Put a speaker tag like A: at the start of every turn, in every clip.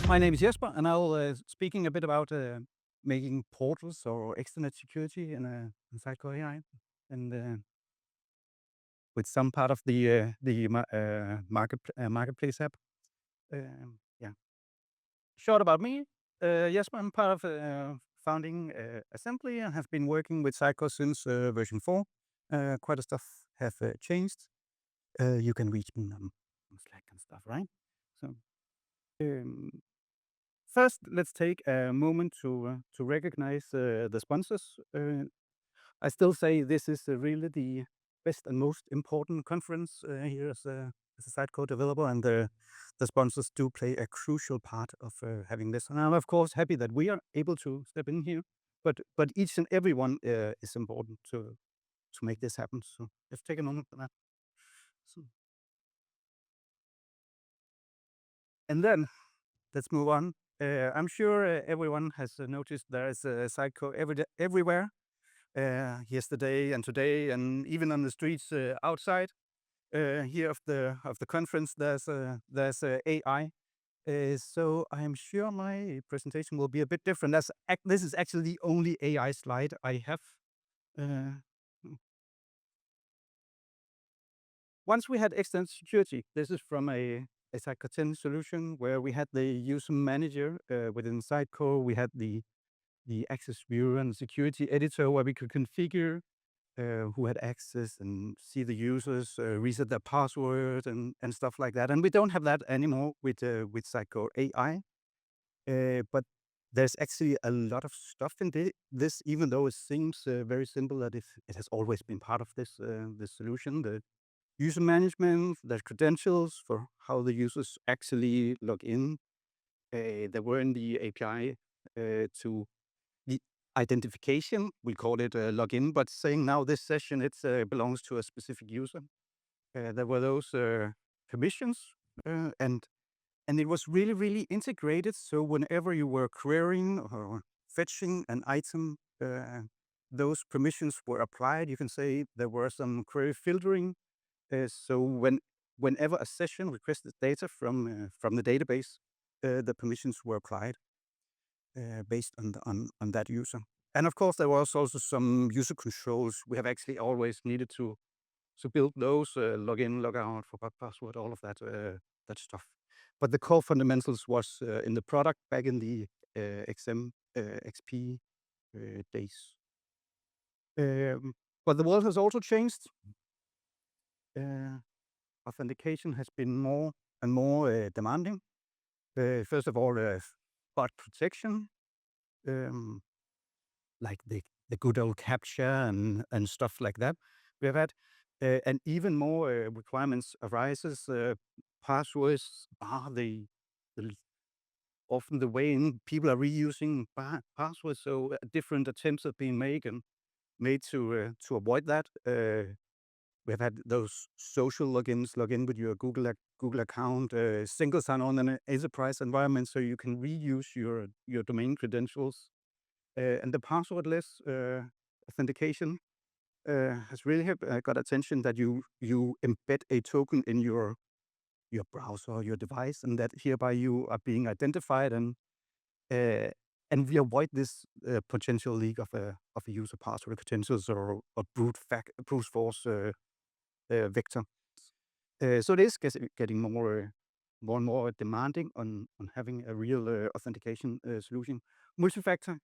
A: My name is Jesper, and I'll speaking a bit about making portals or extranet security in SitecoreAI, and with some part of the marketplace app. Yeah, short about me. Jesper, I'm part of founding Assembly and have been working with Sitecore since version 4. Quite a stuff have changed. You can reach me on Slack and stuff, right? So. Um, First, let's take a moment to recognize the sponsors. I still say this is really the best and most important conference here as a Sitecore developer, and the sponsors do play a crucial part of having this. And I'm of course happy that we are able to step in here, but each and every one is important to make this happen. So let's take a moment for that. So, and then let's move on. I'm sure everyone has noticed there is a Sitecore everywhere. Yesterday and today, and even on the streets outside here of the conference, there's AI. So I'm sure my presentation will be a bit different. This is actually the only AI slide I have. Uh, Once we had external security, this is from a Sitecore 10 solution where we had the user manager within Sitecore. We had the access viewer and security editor where we could configure who had access and see the users, reset their password and stuff like that. And we don't have that anymore with Sitecore AI. But there's actually a lot of stuff in this, even though it seems very simple, that it has always been part of this solution. The user management, the credentials for how the users actually log in. They were in the API to the identification. We call it login, but saying now this session it belongs to a specific user. There were those permissions, and it was really integrated. So whenever you were querying or fetching an item, those permissions were applied. You can say there were some query filtering. So whenever a session requested data from the database, the permissions were applied based on that user. And of course, there was also some user controls. We have actually always needed to build those login, logout, forgot password, all of that stuff. But the core fundamentals was in the product back in the XP days. But the world has also changed. Authentication has been more and more demanding. First of all, bot protection. Um, like the good old captcha and stuff like that. We have had, and even more requirements arises. Passwords are the often the way in people are reusing passwords. So different attempts have been made to avoid that. We've had those social logins, log in with your Google account, single sign-on in an enterprise environment, so you can reuse your domain credentials. And the passwordless authentication has really got attention, that you embed a token in your browser or your device, and that hereby you are being identified, uh, and we avoid this potential leak of a user password credentials or brute force vector. So it is getting more and more demanding on having a real authentication solution. Multi-factor.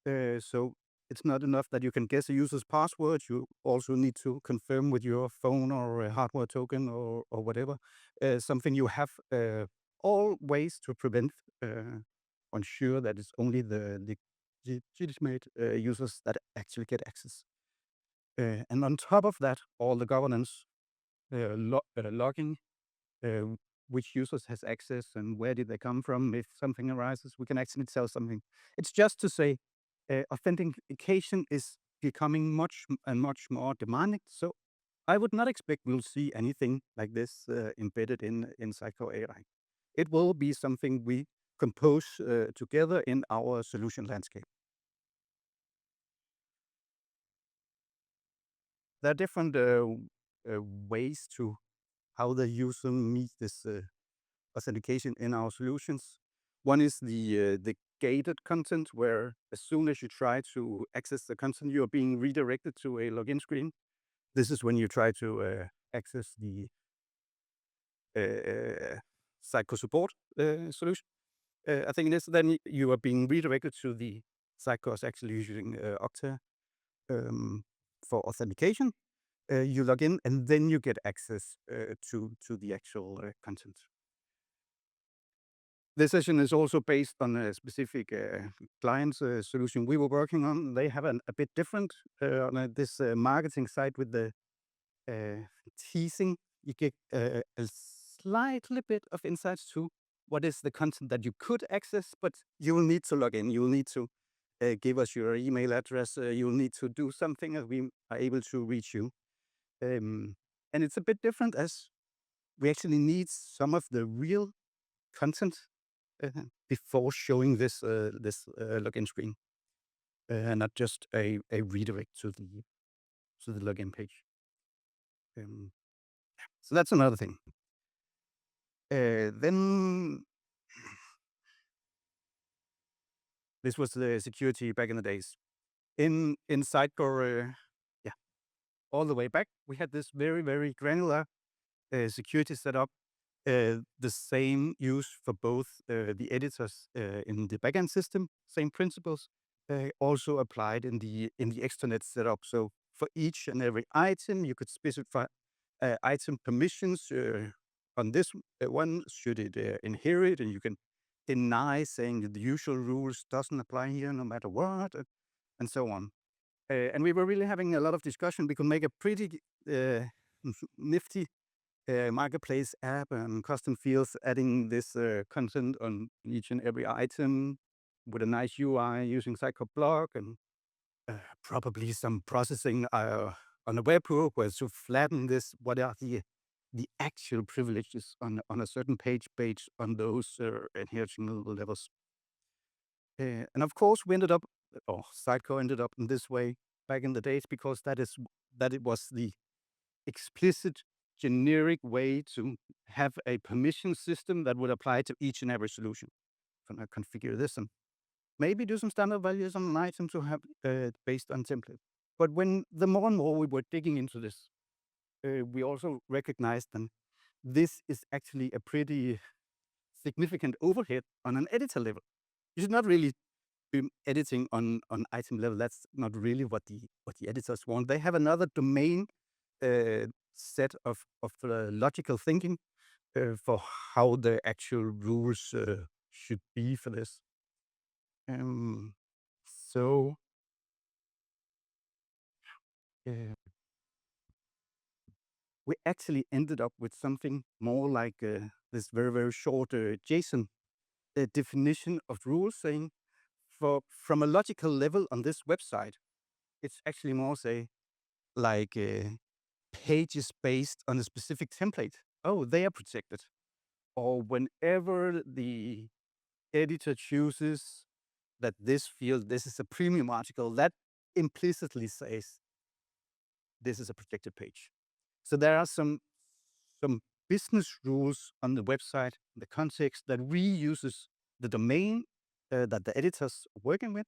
A: So it's not enough that you can guess a user's password. You also need to confirm with your phone or a hardware token or whatever. Something you have all ways to prevent, ensure that it's only the legitimate users that actually get access. And on top of that, all the governance, logging, uh, which users has access and where did they come from. If something arises, we can actually tell something. It's just to say, authentication is becoming much more demanding. So I would not expect we'll see anything like this embedded in Psycho AI. It will be something we compose together in our solution landscape. There are different ways to how the user meets this authentication in our solutions. One is the gated content, where as soon as you try to access the content, you are being redirected to a login screen. This is when you try to access the Sitecore support solution. I think it is. Then you are being redirected to the Sitecore actually using Okta for authentication. You log in, and then you get access to the actual content. This session is also based on a specific client's solution we were working on. They have a bit different on this marketing side with the teasing. You get a slightly bit of insights to what is the content that you could access, but you will need to log in. You will need to give us your email address. You will need to do something as we are able to reach you. And it's a bit different, as we actually need some of the real content before showing this login screen, not just a redirect to the login page. So that's another thing. Then this was the security back in the days. In Sitecore, all the way back, we had this very, very granular security setup. The same use for both the editors in the backend system, same principles, also applied in the extranet setup. So for each and every item, you could specify item permissions on this one. Should it inherit, and you can deny, saying that the usual rules doesn't apply here no matter what, and so on. And we were really having a lot of discussion. We could make a pretty nifty marketplace app and custom fields, adding this content on each and every item with a nice UI using Sitecore blog, and probably some processing on a webhook where to flatten this. What are the actual privileges on a certain page based on those inheritance levels? And of course, we ended up, or Sitecore ended up in this way back in the days, because that it was the explicit generic way to have a permission system that would apply to each and every solution. I'm going to configure this and maybe do some standard values on an item to have based on template. But when the more and more we were digging into this, we also recognized that this is actually a pretty significant overhead on an editor level. You should not really be editing on item level. That's not really what the editors want. They have another domain set of logical thinking for how the actual rules should be for this. So we actually ended up with something more like this very, very short JSON definition of rules, saying from a logical level on this website, it's actually more, say, like pages based on a specific template. Oh, they are protected. Or whenever the editor chooses that this field, this is a premium article, that implicitly says this is a protected page. So there are some business rules on the website, the context that reuses the domain that the editors are working with,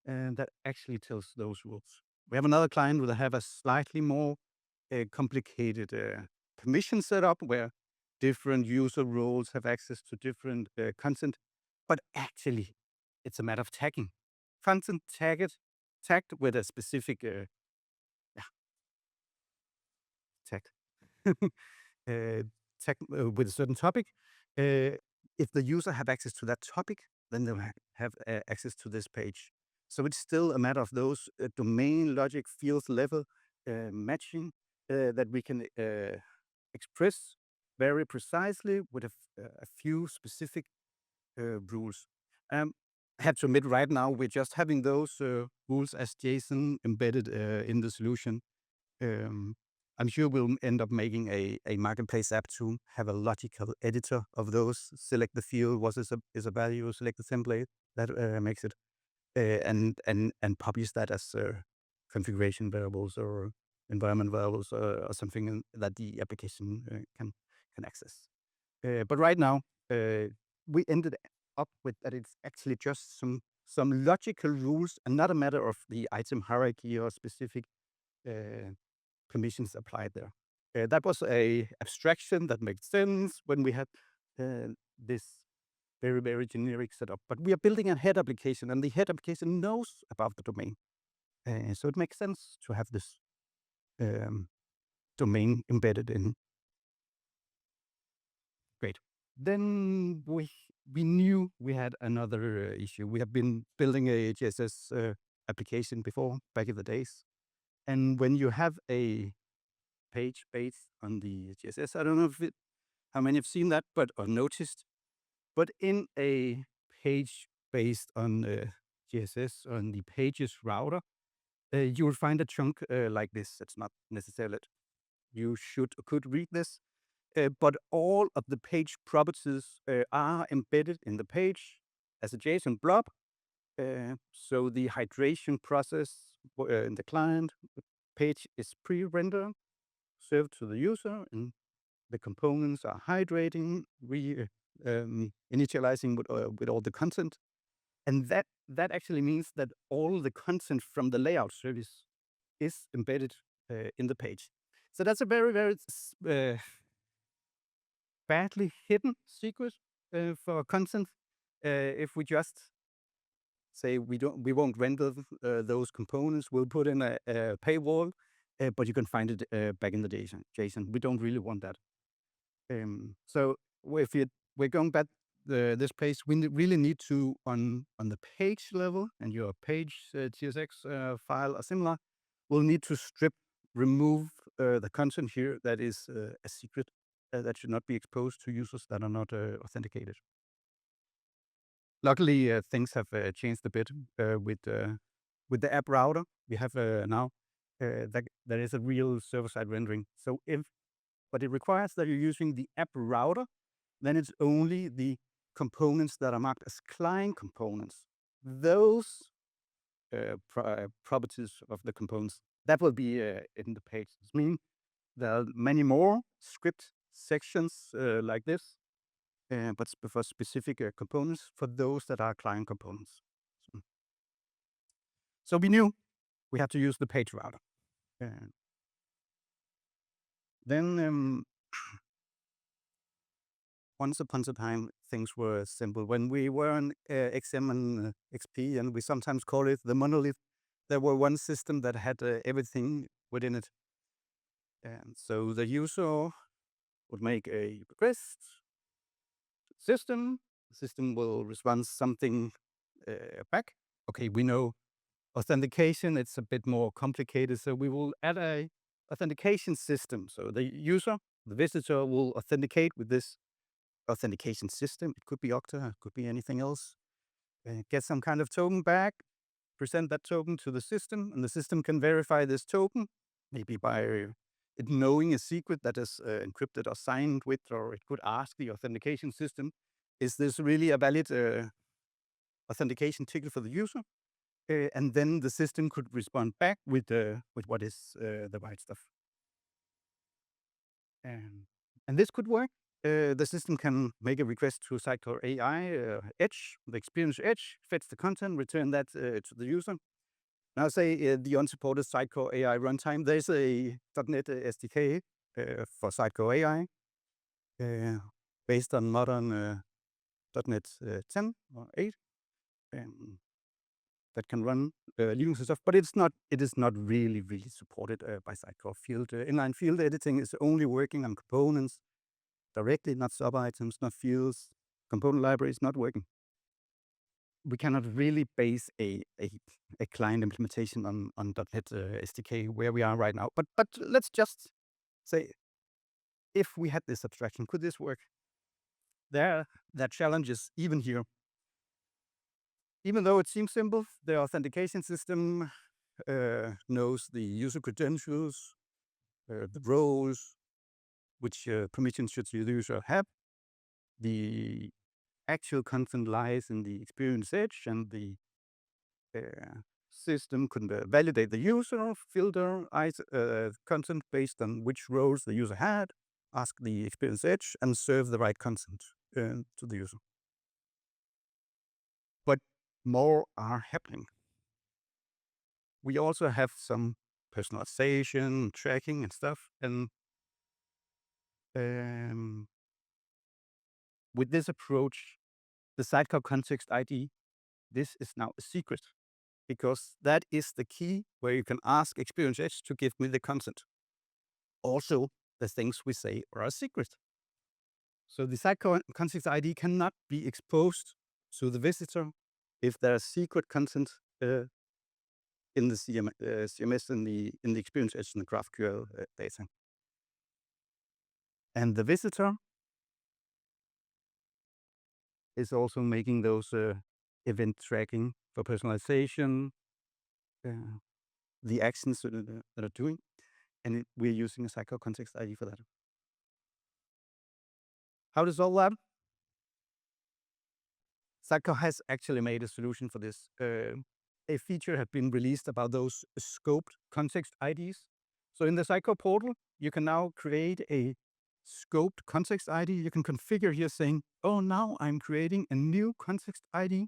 A: and that actually tells those rules. We have another client who have a slightly more complicated permission setup, where different user roles have access to different content, but actually it's a matter of tagging. Content tagged with a specific tag. Tag with a certain topic. If the user have access to that topic, then they'll have access to this page. So it's still a matter of those domain logic fields level matching that we can express very precisely with a few specific rules. I have to admit, right now we're just having those rules as JSON embedded in the solution. I'm sure we'll end up making a marketplace app to have a logical editor of those. Select the field, what is a value, select the template that makes it, and publish that as configuration variables or environment variables or something that the application can access. But right now, we ended up with that it's actually just some logical rules and not a matter of the item hierarchy or specific permissions applied there. That was a abstraction that makes sense when we had this very, very generic setup. But we are building a head application, and the head application knows about the domain. So it makes sense to have this domain embedded in. Great. Then we knew we had another issue. We have been building a GSS application before, back in the days. And when you have a page based on the GSS, I don't know how many have seen that, or noticed, but in a page based on GSS on the pages router, you will find a chunk like this. It's not necessarily you could read this, but all of the page properties are embedded in the page as a JSON blob. So the hydration process in the client page is pre-rendered, served to the user, and the components are hydrating, initializing with all the content. And that actually means that all the content from the layout service is embedded in the page. So that's a very, very badly hidden secret for content. If we just say we won't render those components, we'll put in a paywall, but you can find it back in the JSON. We don't really want that. So if we're going back this page, we really need to on the page level and your page TSX file or similar, we'll need to remove the content here that is a secret that should not be exposed to users that are not authenticated. Luckily, things have changed a bit with the app router. We have now that there is a real server-side rendering. So but it requires that you're using the app router, then it's only the components that are marked as client components. Those properties of the components, that will be in the page. This means there are many more script sections like this, but for specific components, for those that are client components. So we knew we had to use the page router. Then once upon a time, things were simple. When we were on XM and XP, and we sometimes call it the monolith, there were one system that had everything within it. And so the user would make a request to the system. The system will respond something back. Okay, we know authentication, it's a bit more complicated. So we will add a authentication system. So the user, the visitor, will authenticate with this authentication system. It could be Okta, it could be anything else. Get some kind of token back, present that token to the system, and the system can verify this token, maybe by it knowing a secret that is encrypted or signed with, or it could ask the authentication system, is this really a valid authentication ticket for the user? And then the system could respond back with what is the right stuff. And this could work. The system can make a request to SitecoreAI Edge, the experience Edge, fetch the content, return that to the user. Now say the unsupported SitecoreAI runtime, there's a .NET SDK for SitecoreAI based on modern .NET 10 or 8 that can run Linux and stuff, but it is not really supported by Sitecore. Inline field editing is only working on components directly, not sub-items, not fields. Component library is not working. We cannot really base a client implementation on .NET SDK where we are right now. But let's just say, if we had this abstraction, could this work? There are challenges even here. Even though it seems simple, the authentication system knows the user credentials, the roles, which permissions should the user have. The actual content lies in the experience edge, and the system can validate the user, filter content based on which roles the user had, ask the experience edge, and serve the right content to the user. more are happening. We also have some personalization, tracking, and stuff. And with this approach, the Sidecar Context ID, this is now a secret, because that is the key where you can ask Experience Edge to give me the content. Also, the things we say are a secret. So the Sidecar Context ID cannot be exposed to the visitor if there's secret content in the CMS, in the Experience Edge and the GraphQL data. And the visitor is also making those event tracking for personalization, the actions that are doing, and we're using a Sidecar Context ID for that. How does all that? Sidecar has actually made a solution for this. A feature had been released about those scoped context IDs. So in the Sidecar portal, you can now create a scoped context ID. You can configure here saying, oh, now I'm creating a new context ID.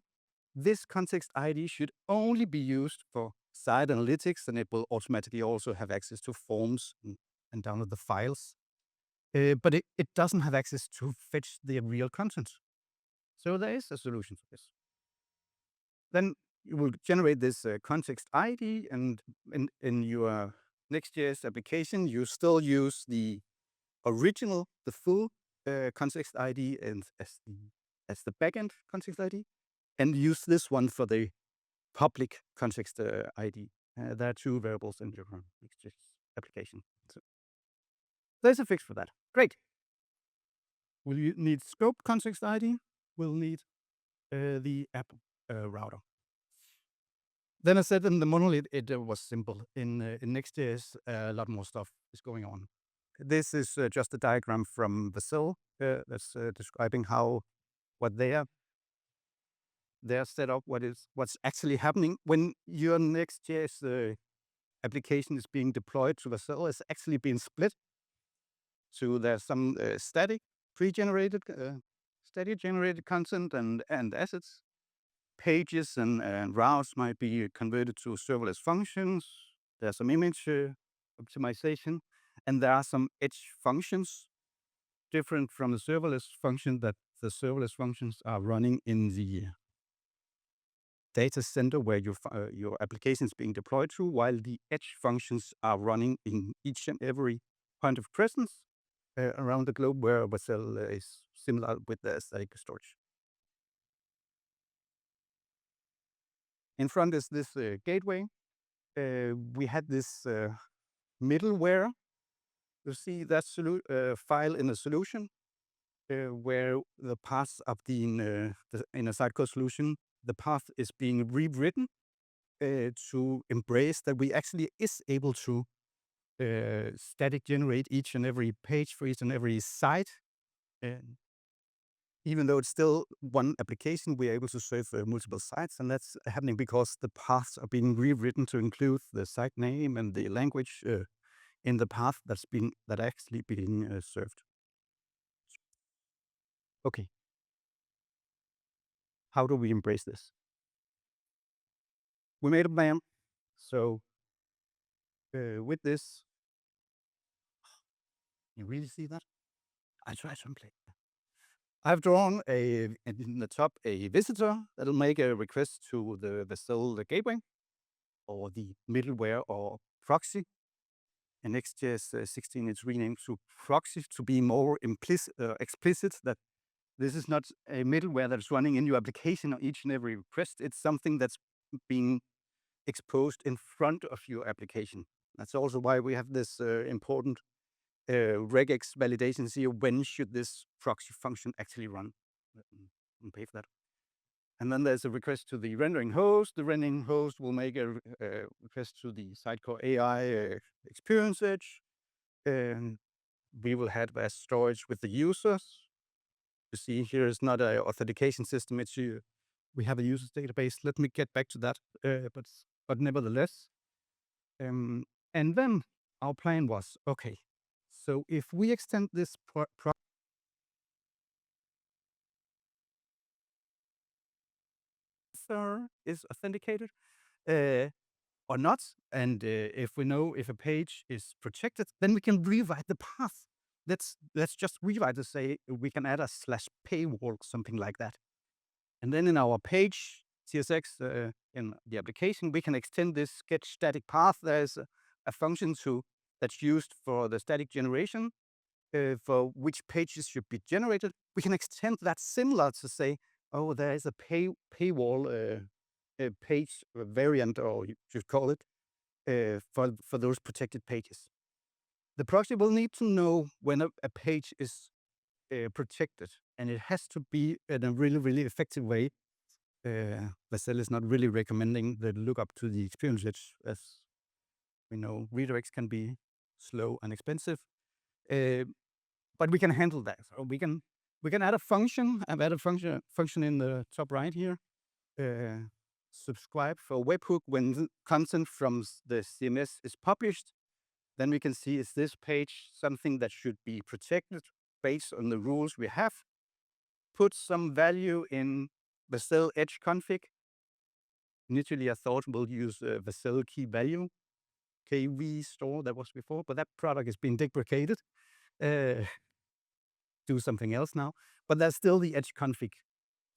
A: This context ID should only be used for site analytics, and it will automatically also have access to forms and download the files. But it doesn't have access to fetch the real content. So there is a solution for this. Then you will generate this context ID, and in your Next.js application, you still use the original, the full context ID and as the backend context ID, and use this one for the public context ID. There are two variables in your Next.js application. So there's a fix for that. Great. Will you need scope context ID? We'll need the app router. Then I said in the monolith, it was simple. In Next.js, a lot more stuff is going on. This is just a diagram from Vasil that's describing what their setup, what's actually happening when your Next.js application is being deployed to Vasil. It's actually being split. So there's some static pre-generated, static generated content and assets. Pages and routes might be converted to serverless functions. There's some image optimization, and there are some edge functions different from the serverless function, that the serverless functions are running in the data center where your application is being deployed to, while the edge functions are running in each and every point of presence around the globe where Vasil is similar with the static storage. In front is this gateway. We had this middleware. You see that file in the solution where the paths are being, in a Sidecar solution, the path is being rewritten to embrace that we actually is able to static generate each and every page for each and every site. Even though it's still one application, we're able to serve multiple sites, and that's happening because the paths are being rewritten to include the site name and the language in the path that actually being served. Okay, how do we embrace this? We made a plan. So with this, you really see that? I try to play. I've drawn in the top a visitor that'll make a request to the Vasil gateway, or the middleware or proxy. In Next.js 16, it's renamed to proxy to be more explicit that this is not a middleware that's running in your application on each and every request. It's something that's being exposed in front of your application. That's also why we have this important regex validation here. When should this proxy function actually run? And pay for that. And then there's a request to the rendering host. The rendering host will make a request to the SitecoreAI Experience Edge. And we will have as storage with the users. You see here is not an authentication system. It's we have a users database. Let me get back to that. But nevertheless, and then our plan was, okay, so if we extend this author is authenticated or not. And if we know if a page is protected, then we can rewrite the path. Let's just rewrite to say we can add a /paywall, something like that. And then in our page CSX in the application, we can extend this sketch static path. There's a function that's used for the static generation for which pages should be generated. We can extend that similar to say, oh, there is a paywall page variant, or you should call it, for those protected pages. The proxy will need to know when a page is protected, and it has to be in a really, really effective way. Vercel is not really recommending the lookup to the experience edge, as we know redirects can be slow and expensive. But we can handle that. So we can add a function. I've added a function in the top right here. Subscribe for webhook when content from the CMS is published. Then we can see, is this page something that should be protected based on the rules we have? Put some value in Vercel edge config. Initially, I thought we'll use Vercel key value, KV store that was before, but that product is being deprecated. Do something else now. But there's still the edge config.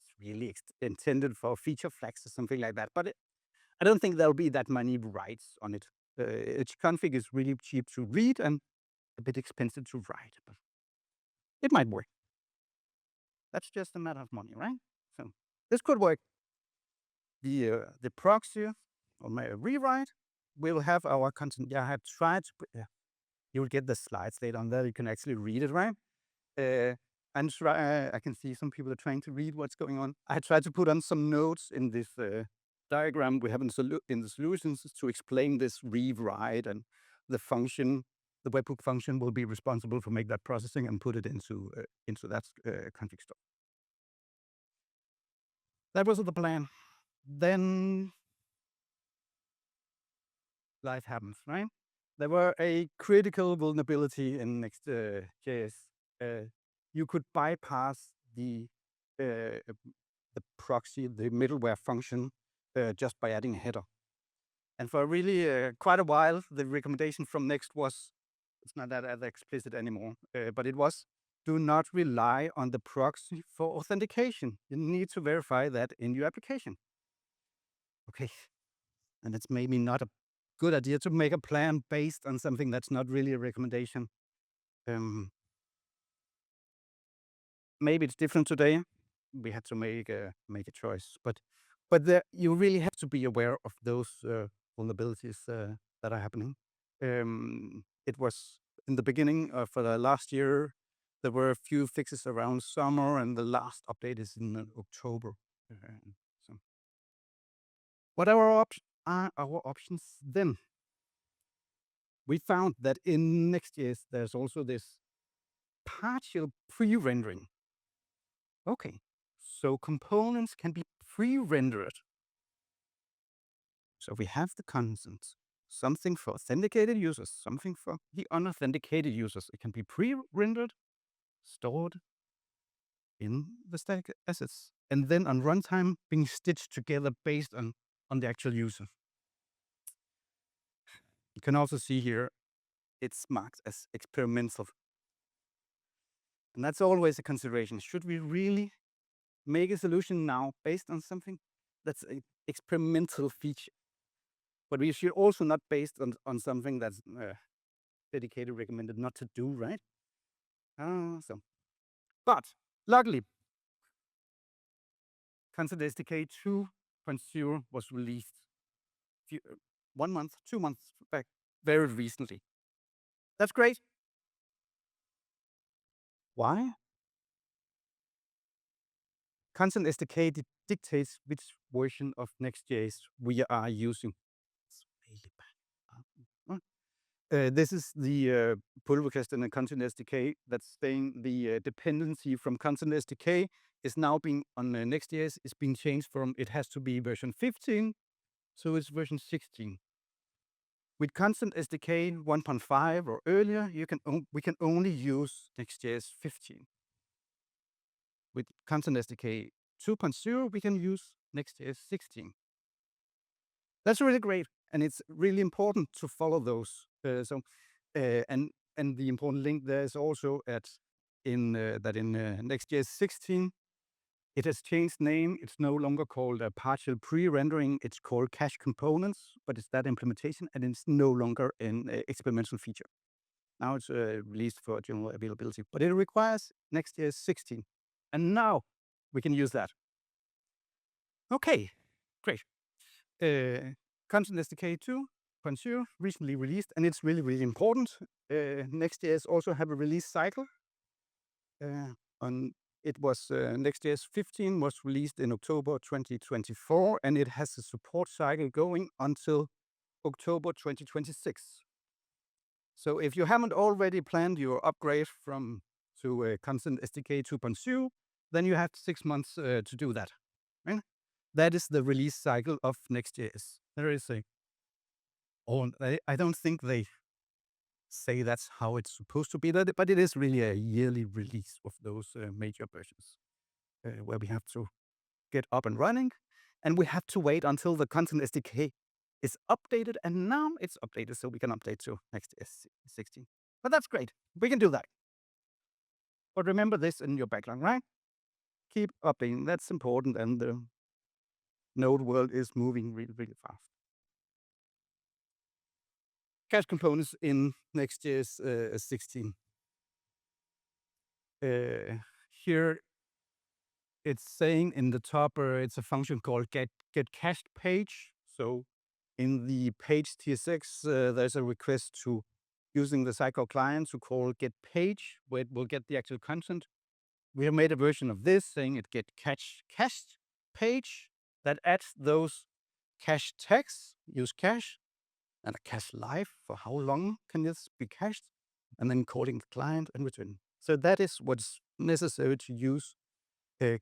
A: It's really intended for feature flags or something like that. But I don't think there'll be that many writes on it. Edge config is really cheap to read and a bit expensive to write, but it might work. That's just a matter of money, right? So this could work. The proxy or my rewrite will have our content. Yeah, I have tried to. You will get the slides later on there. You can actually read it, right? And I can see some people are trying to read what's going on. I tried to put on some notes in this diagram we have in the solutions to explain this rewrite, and the function, the webhook function, will be responsible for make that processing and put it into that config store. That was the plan. Then life happens, right? There were a critical vulnerability in Next.js. You could bypass the proxy, the middleware function, just by adding a header. And for really quite a while, the recommendation from Next was, it's not that explicit anymore, but it was, do not rely on the proxy for authentication. You need to verify that in your application. Okay, and it's maybe not a good idea to make a plan based on something that's not really a recommendation. Maybe it's different today. We had to make a choice, but you really have to be aware of those vulnerabilities that are happening. It was in the beginning for the last year. There were a few fixes around summer, and the last update is in October. So, what are our options then? We found that in Next.js there's also this partial pre-rendering. Okay, so components can be pre-rendered. So we have the content, something for authenticated users, something for the unauthenticated users. It can be pre-rendered, stored in the static assets, and then on runtime being stitched together based on the actual user. You can also see here it's marked as experimental. And that's always a consideration. Should we really make a solution now based on something that's an experimental feature? But we should also not based on something that's dedicated recommended not to do, right? But luckily, Content SDK 2.0 was released 1 month, 2 months back, very recently. That's great. Why? Content SDK dictates which version of Next.js we are using. It's really bad. This is the pull request in the Content SDK that's saying the dependency from Content SDK is now being on Next.js is being changed from it has to be version 15, so it's version 16. With Content SDK 1.5 or earlier, we can only use Next.js 15. With Content SDK 2.0, we can use Next.js 16. That's really great, and it's really important to follow those. And the important link there is also in Next.js 16, it has changed name. It's no longer called a partial pre-rendering. It's called cache components, but it's that implementation, and it's no longer an experimental feature. Now it's released for general availability, but it requires Next.js 16, and now we can use that. Okay, great. Content SDK 2.0 recently released, and it's really, really important. Next.js also have a release cycle. Next.js 15 was released in October 2024, and it has a support cycle going until October 2026. So if you haven't already planned your upgrade to Content SDK 2.0, then you have 6 months to do that. Right? That is the release cycle of Next.js. I don't think they say that's how it's supposed to be, but it is really a yearly release of those major versions where we have to get up and running, and we have to wait until the Content SDK is updated, and now it's updated, so we can update to Next.js 16. But that's great. We can do that. But remember this in your background, right? Keep updating. That's important, and the node world is moving really, really fast. Cache components in Next.js 16. Here it's saying in the top, it's a function called get cached page. So in the page TSX, there's a request to using the Sitecore client to call get page, where it will get the actual content. We have made a version of this saying it get cached page that adds those cache tags, use cache, and a cache life for how long can this be cached, and then calling the client and return. So that is what's necessary to use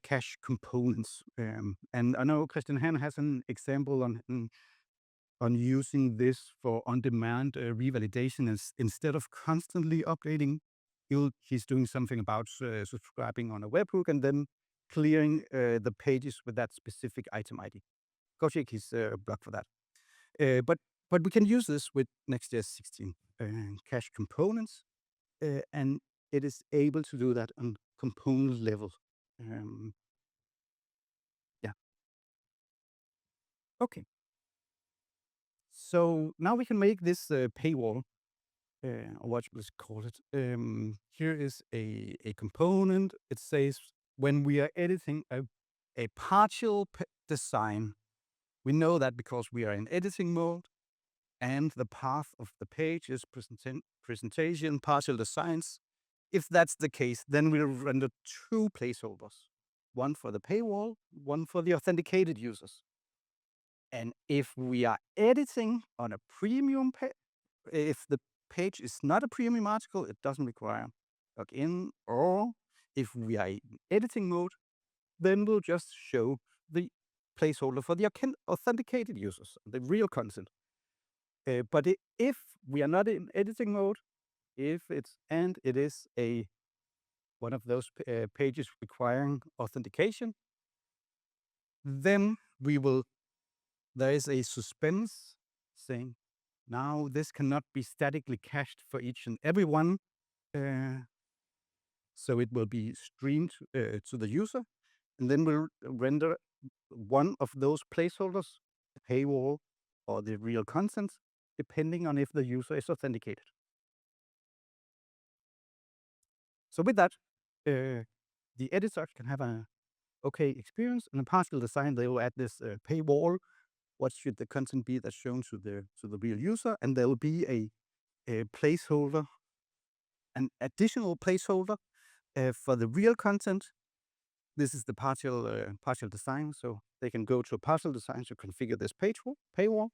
A: cache components. And I know Christian Han has an example on using this for on-demand revalidation. Instead of constantly updating, he's doing something about subscribing on a webhook and then clearing the pages with that specific item ID. Go check his blog for that. But we can use this with Next.js 16 cache components, and it is able to do that on component level. Yeah. Okay. So now we can make this paywall, or what let's call it. Here is a component. It says when we are editing a partial design, we know that because we are in editing mode, and the path of the page is presentation, partial designs. If that's the case, then we'll render 2 placeholders, one for the paywall, one for the authenticated users. And if we are editing on a premium page, if the page is not a premium article, it doesn't require login. Or if we are in editing mode, then we'll just show the placeholder for the authenticated users, the real content. But if we are not in editing mode, it is one of those pages requiring authentication, then there is a suspense saying, now this cannot be statically cached for each and every one. So it will be streamed to the user, and then we'll render one of those placeholders, the paywall or the real content, depending on if the user is authenticated. So with that, the editor can have an okay experience. And a partial design, they will add this paywall. What should the content be that's shown to the real user? And there will be a placeholder, an additional placeholder for the real content. This is the partial design, so they can go to partial design to configure this paywall.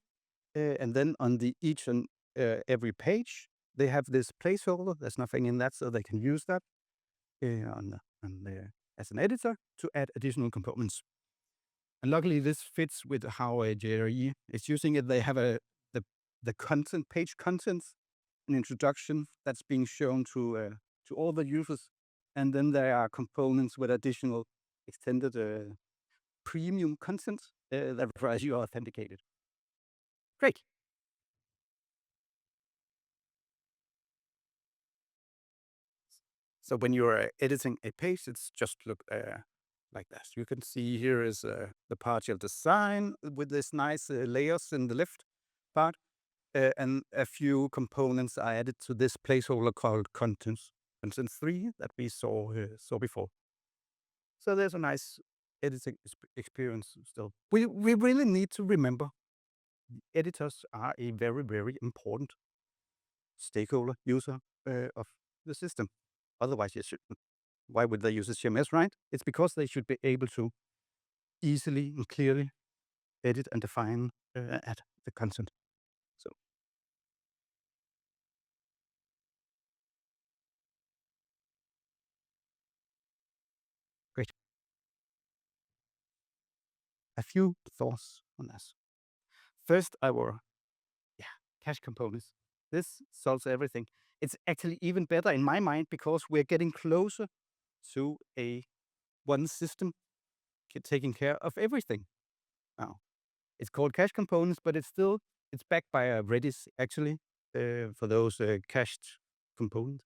A: And then on each and every page, they have this placeholder. There's nothing in that, so they can use that as an editor to add additional components. And luckily, this fits with how JRE is using it. They have the content page contents, an introduction that's being shown to all the users, and then there are components with additional extended premium content that requires you authenticated. Great. So when you're editing a page, it's just look like this. You can see here is the partial design with this nice layers in the left part, and a few components are added to this placeholder called content 3 that we saw before. So there's a nice editing experience still. We really need to remember editors are a very, very important stakeholder user of the system. Otherwise, why would they use a CMS, right? It's because they should be able to easily and clearly edit and define add the content. So great. A few thoughts on this. First, our cache components. This solves everything. It's actually even better in my mind because we're getting closer to a one system taking care of everything. Now, it's called cache components, but it's backed by a Redis actually for those cached components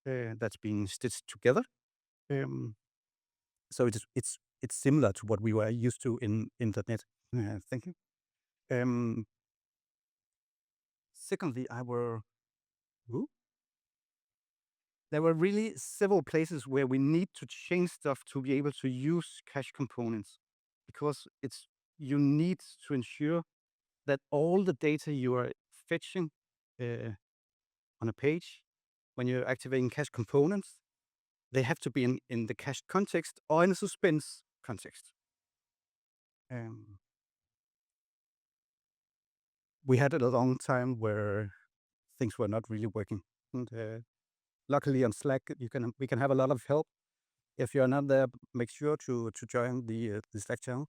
A: that's being stitched together. Um, so it's similar to what we were used to in internet. Thank you. Secondly, there were really several places where we need to change stuff to be able to use cache components because you need to ensure that all the data you are fetching on a page when you're activating cache components, they have to be in the cache context or in a suspense context. We had a long time where things were not really working. And luckily on Slack, we can have a lot of help. If you're not there, make sure to join the Slack channel.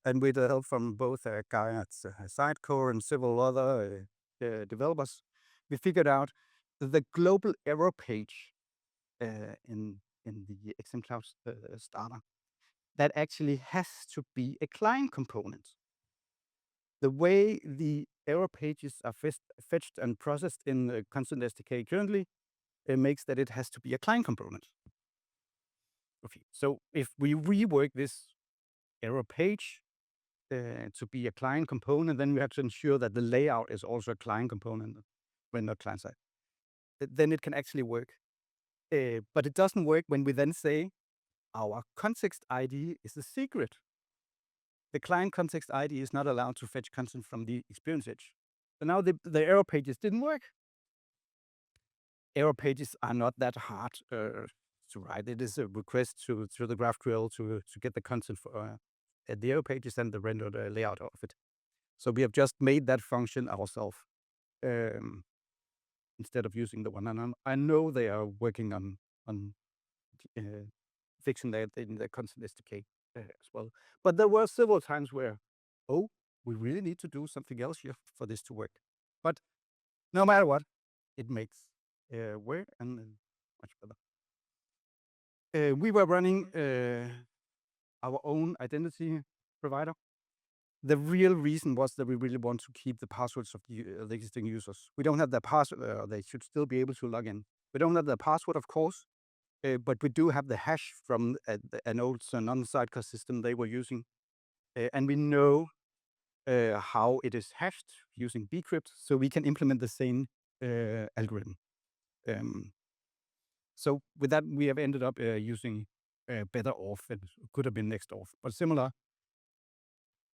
A: And with the help from both a guy at Sitecore and several other developers, we figured out the global error page in the XM Cloud starter that actually has to be a client component. The way the error pages are fetched and processed in the Content SDK currently, it makes that it has to be a client component. Okay, so if we rework this error page to be a client component, then we have to ensure that the layout is also a client component when not client side. Then it can actually work. But it doesn't work when we then say our context ID is a secret. The client context ID is not allowed to fetch content from the experience edge. So now the error pages didn't work. Error pages are not that hard to write. It is a request to the GraphQL to get the content for the error pages and the rendered layout of it. So we have just made that function ourselves instead of using the one. And I know they are working on fixing that in the Content SDK as well. But there were several times where, we really need to do something else here for this to work. But no matter what, it makes work and much better. We were running our own identity provider. The real reason was that we really want to keep the passwords of the existing users. We don't have their password, they should still be able to log in. We don't have their password, of course, but we do have the hash from an old non-Sidecar system they were using. And we know how it is hashed using bcrypt, so we can implement the same algorithm. So with that, we have ended up using better auth. It could have been next auth, but similar.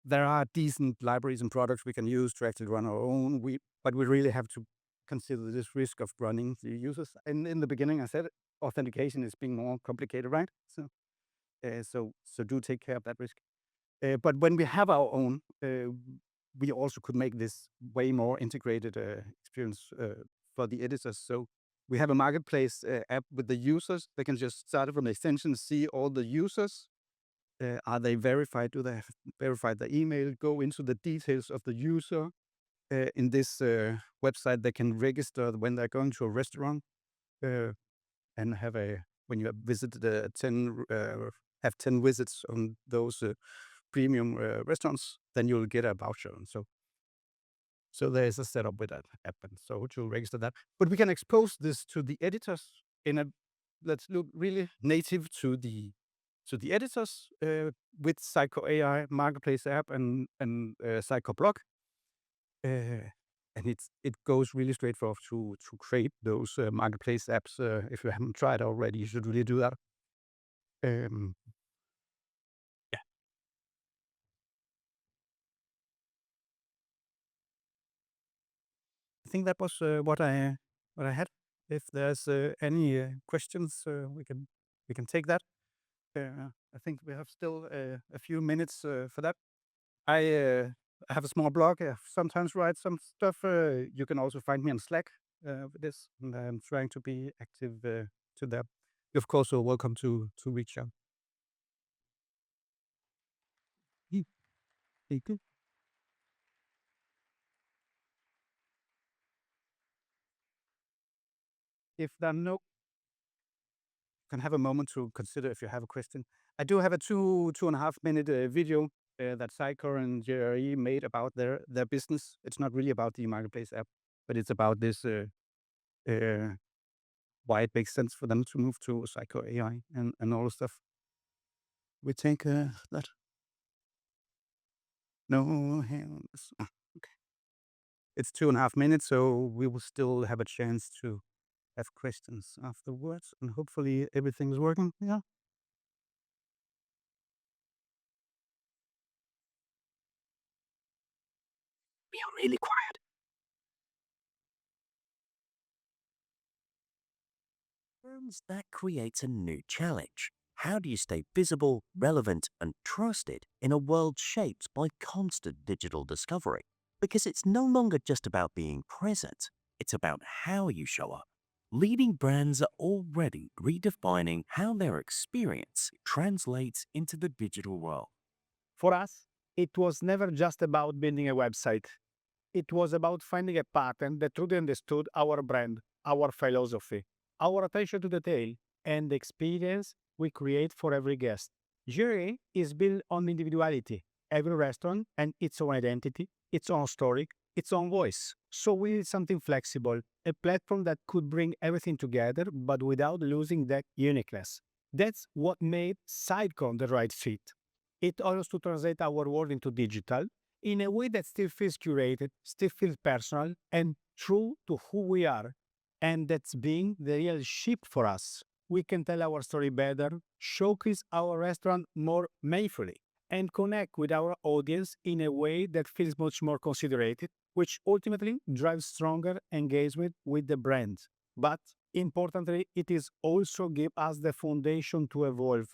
A: There are decent libraries and products we can use to actually run our own. But we really have to consider this risk of running the users. And in the beginning, I said authentication is being more complicated, right? So do take care of that risk. But when we have our own, we also could make this way more integrated experience for the editors. So we have a marketplace app with the users. They can just start from the extension, see all the users. Are they verified? Do they have verified the email? Go into the details of the user. In this website, they can register when they're going to a restaurant and when you have visited 10 visits on those premium restaurants, then you'll get a voucher. And so there is a setup with that app, and so to register that. But we can expose this to the editors in a, let's look really native to the editors with SitecoreAI Marketplace app and Sitecore Blog. And it goes really straightforward to create those marketplace apps. If you haven't tried already, you should really do that. Yeah, I think that was what I had. If there's any questions, we can take that. I think we have still a few minutes for that. I have a small blog. I sometimes write some stuff. You can also find me on Slack with this, and I'm trying to be active to that. You're of course welcome to reach out. Thank you. If there are no, can have a moment to consider if you have a question. I do have a 2.5 minute video that Sitecore and JRE made about their business. It's not really about the marketplace app, but it's about this why it makes sense for them to move to SitecoreAI and all the stuff. We take that. No hands. Okay. It's 2.5 minutes, so we will still have a chance to have questions afterwards, and hopefully everything's working. Yeah. We are really quiet.
B: That creates a new challenge. How do you stay visible, relevant, and trusted in a world shaped by constant digital discovery? Because it's no longer just about being present, it's about how you show up. Leading brands are already redefining how their experience translates into the digital world.
C: For us, it was never just about building a website. It was about finding a pattern that truly understood our brand, our philosophy, our attention to detail, and the experience we create for every guest. JRE is built on individuality. Every restaurant and its own identity, its own story, its own voice. So we need something flexible, a platform that could bring everything together but without losing that uniqueness. That's what made SiteCon the right fit. It allows to translate our world into digital in a way that still feels curated, still feels personal, and true to who we are. And that's being the real shift for us. We can tell our story better, showcase our restaurant more mindfully, and connect with our audience in a way that feels much more considerate, which ultimately drives stronger engagement with the brand. But importantly, it is also give us the foundation to evolve,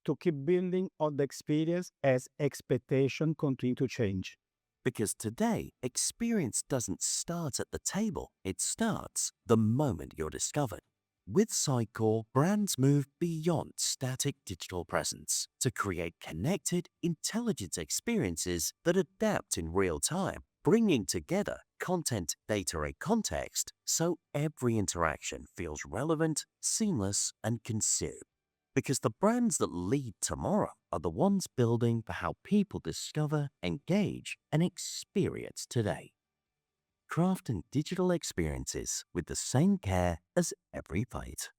C: to keep building on the experience as expectation continue to change.
B: Because today, experience doesn't start at the table, it starts the moment you're discovered. With Sitecore, brands move beyond static digital presence to create connected, intelligent experiences that adapt in real time, bringing together content, data, and context so every interaction feels relevant, seamless, and consumed. Because the brands that lead tomorrow are the ones building for how people discover, engage, and experience today. Crafting digital experiences with the same care as every bite.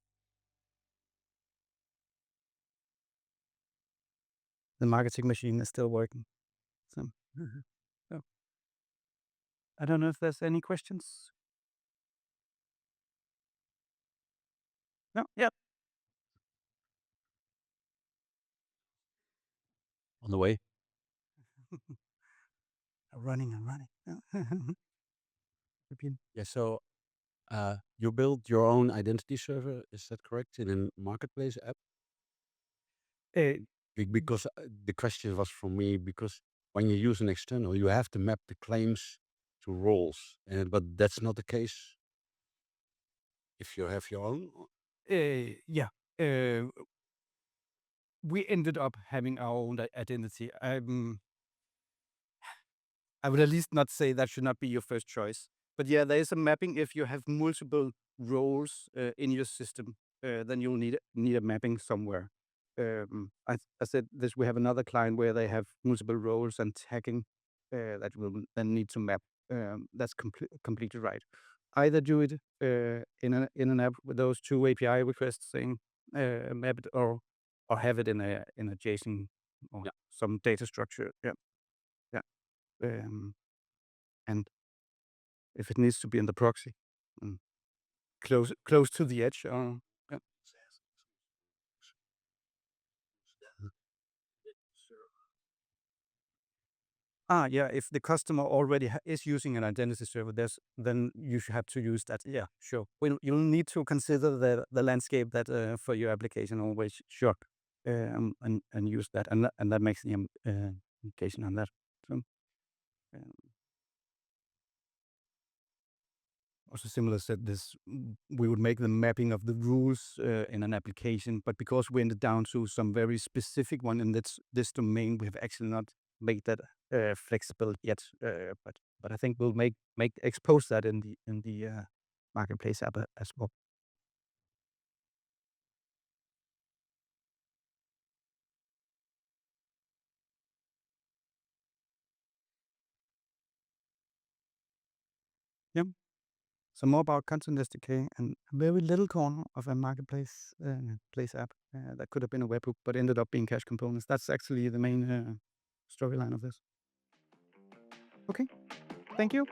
A: The marketing machine is still working. So, so I don't know if there's any questions. No. Yeah.
D: On the way.
A: Running and running. Repeat.
D: Yeah, so you build your own identity server, is that correct, in a marketplace app? Because the question was from me, because when you use an external, you have to map the claims to roles, but that's not the case if you have your own.
A: Yeah. We ended up having our own identity. I would at least not say that should not be your first choice. But yeah, there is a mapping. If you have multiple roles in your system, then you'll need a mapping somewhere. I said this. We have another client where they have multiple roles and tagging that will then need to map. That's completely right. Either do it in an app with those two API requests saying map it, or have it in a JSON or
D: Yeah.
A: some data structure. Yeah. And if it needs to be in the proxy, close to the edge, yeah. Yeah. If the customer already is using an identity server, then you should have to use that. Yeah, sure. You'll need to consider the landscape that for your application always. Sure. And use that, and that makes the implication on that. So, um, also similar said this, we would make the mapping of the rules in an application, but because we ended down to some very specific one in this domain, we have actually not made that flexible yet. But I think we'll expose that in the marketplace app as well. Yeah. So more about Content SDK and a very little corner of a marketplace place app that could have been a webhook, but ended up being cache components. That's actually the main storyline of this. Okay, thank you.